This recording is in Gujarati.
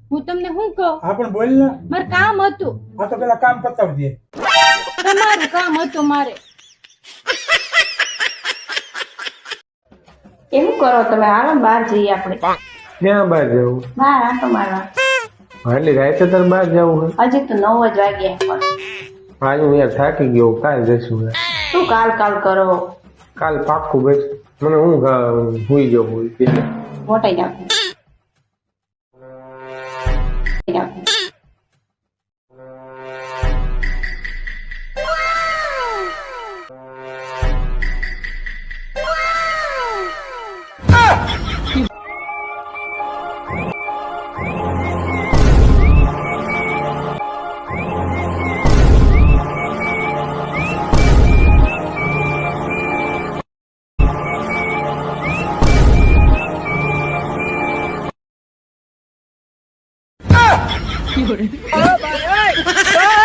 હું તમને શું કહું? હા પણ બોલ ને. મારે કામ હતું. હા તો પેલા કામ પતાવી દે. તમારું કામ હતું મારે. એવું કરો તમે, હાલો બહાર જઈએ આપણે. ક્યાં બહાર જવું? બહાર આંટો મારવા. એટલે રાતે તાર બહાર જવું છે? હજી તો 9 જ વાગ્યા પણ. આજ હું યાર થાકી ગયો, કાલ જશું યાર. શું કાલ કરો? કાલ પાક્કું બસ મને હું હુઈ ગયો મોટાઈ નાખું. Fiore.